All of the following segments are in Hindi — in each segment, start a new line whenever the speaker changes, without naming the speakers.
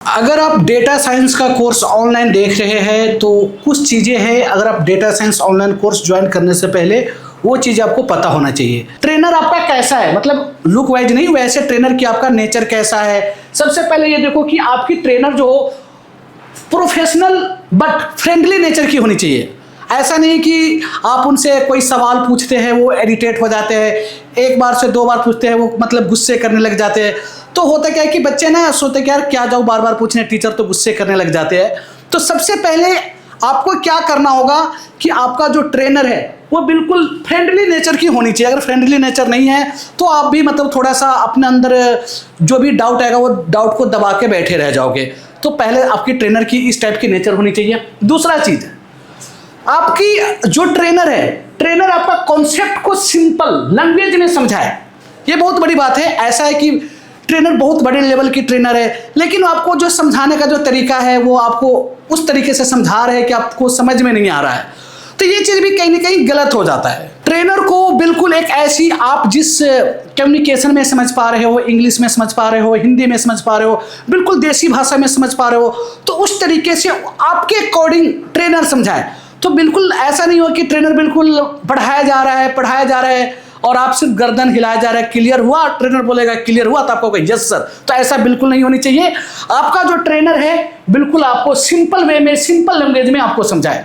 अगर आप डेटा साइंस का कोर्स ऑनलाइन देख रहे हैं तो कुछ चीज़ें हैं, अगर आप data science online course join करने से पहले वो चीज़ आपको पता होना चाहिए। ट्रेनर आपका कैसा है, मतलब लुक वाइज नहीं, वैसे ट्रेनर की आपका नेचर कैसा है। सबसे पहले ये देखो कि आपकी ट्रेनर जो हो प्रोफेशनल बट फ्रेंडली नेचर की होनी चाहिए। ऐसा नहीं कि आप उनसे कोई सवाल पूछते हैं वो इरिटेट हो जाते हैं, एक बार से दो बार पूछते हैं वो मतलब गुस्से करने लग जाते हैं। तो होता क्या है कि बच्चे ना सोचते क्या यार क्या जाओ बार बार पूछने, टीचर तो गुस्से करने लग जाते हैं। तो सबसे पहले आपको क्या करना होगा कि आपका जो ट्रेनर है वो बिल्कुल फ्रेंडली नेचर की होनी चाहिए। अगर फ्रेंडली नेचर नहीं है तो आप भी मतलब थोड़ा सा अपने अंदर जो भी डाउट आएगा वो डाउट को दबा के बैठे रह जाओगे। तो पहले आपकी ट्रेनर की इस टाइप की नेचर होनी चाहिए। दूसरा चीज़, आपकी जो ट्रेनर है, ट्रेनर आपका कॉन्सेप्ट को सिंपल लैंग्वेज में समझाए। ये बहुत बड़ी बात है। ऐसा है कि ट्रेनर बहुत बड़े लेवल की ट्रेनर है लेकिन आपको जो समझाने का जो तरीका है वो आपको उस तरीके से समझा रहे हैं कि आपको समझ में नहीं आ रहा है। तो ये चीज़ भी कहीं ना कहीं गलत हो जाता है। ट्रेनर को बिल्कुल एक ऐसी, आप जिस कम्युनिकेशन में समझ पा रहे हो, इंग्लिश में समझ पा रहे हो, हिंदी में समझ पा रहे हो, बिल्कुल देसी भाषा में समझ पा रहे हो, तो उस तरीके से आपके अकॉर्डिंग ट्रेनर समझाए। तो बिल्कुल ऐसा नहीं हो कि ट्रेनर बिल्कुल पढ़ाया जा रहा है और आप सिर्फ गर्दन हिलाया जा रहा है, क्लियर हुआ, ट्रेनर बोलेगा क्लियर हुआ तो आपको कहेगा यस सर। तो ऐसा बिल्कुल नहीं होनी चाहिए। आपका जो ट्रेनर है बिल्कुल आपको सिंपल वे में, सिंपल लैंग्वेज में आपको समझाए।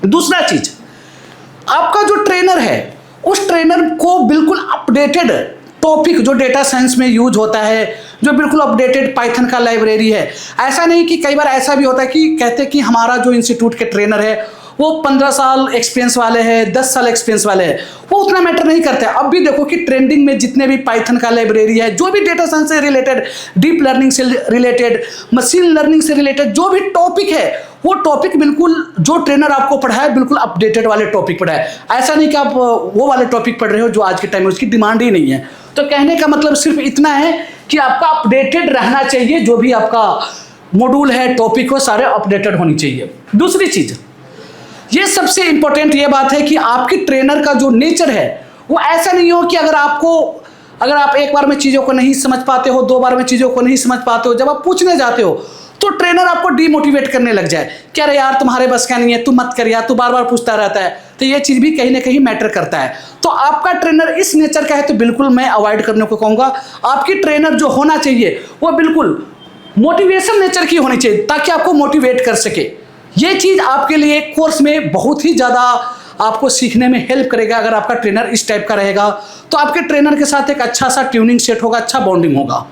दूसरा चीज, आपका जो ट्रेनर है उस ट्रेनर को बिल्कुल अपडेटेड टॉपिक जो डेटा साइंस में यूज होता है, जो बिल्कुल अपडेटेड पाइथन का लाइब्रेरी है। ऐसा नहीं कि कई बार ऐसा भी होता है कि कहते हैं कि हमारा जो इंस्टीट्यूट के ट्रेनर है वो 15 साल एक्सपीरियंस वाले हैं, 10 साल एक्सपीरियंस वाले हैं, वो उतना मैटर नहीं करता है। अब भी देखो कि ट्रेंडिंग में जितने भी पाइथन का लाइब्रेरी है, जो भी डेटा साइंस से रिलेटेड, डीप लर्निंग से रिलेटेड, मशीन लर्निंग से रिलेटेड जो भी टॉपिक है वो टॉपिक बिल्कुल जो ट्रेनर आपको पढ़ाए बिल्कुल अपडेटेड वाले टॉपिक पढ़ाए। ऐसा नहीं कि आप वो वाले टॉपिक पढ़ रहे हो जो आज के टाइम में उसकी डिमांड ही नहीं है। तो कहने का मतलब सिर्फ इतना है कि आपका अपडेटेड रहना चाहिए, जो भी आपका मॉड्यूल है, टॉपिक हो, सारे अपडेटेड होनी चाहिए। दूसरी चीज, ये सबसे इंपॉर्टेंट ये बात है कि आपकी ट्रेनर का जो नेचर है वो ऐसा नहीं हो कि अगर आप एक बार में चीज़ों को नहीं समझ पाते हो, दो बार में चीज़ों को नहीं समझ पाते हो, जब आप पूछने जाते हो तो ट्रेनर आपको डीमोटिवेट करने लग जाए, क्या रे यार तुम्हारे बस का नहीं है, तू मत कर यार, तू बार बार पूछता रहता है। तो ये चीज़ भी कहीं ना कहीं मैटर करता है। तो आपका ट्रेनर इस नेचर का है तो बिल्कुल मैं अवॉइड करने को कहूँगा। आपकी ट्रेनर जो होना चाहिए वो बिल्कुल मोटिवेशन नेचर की होनी चाहिए ताकि आपको मोटिवेट कर सके। ये चीज़ आपके लिए कोर्स में बहुत ही ज़्यादा आपको सीखने में हेल्प करेगा। अगर आपका ट्रेनर इस टाइप का रहेगा तो आपके ट्रेनर के साथ एक अच्छा सा ट्यूनिंग सेट होगा, अच्छा बॉन्डिंग होगा।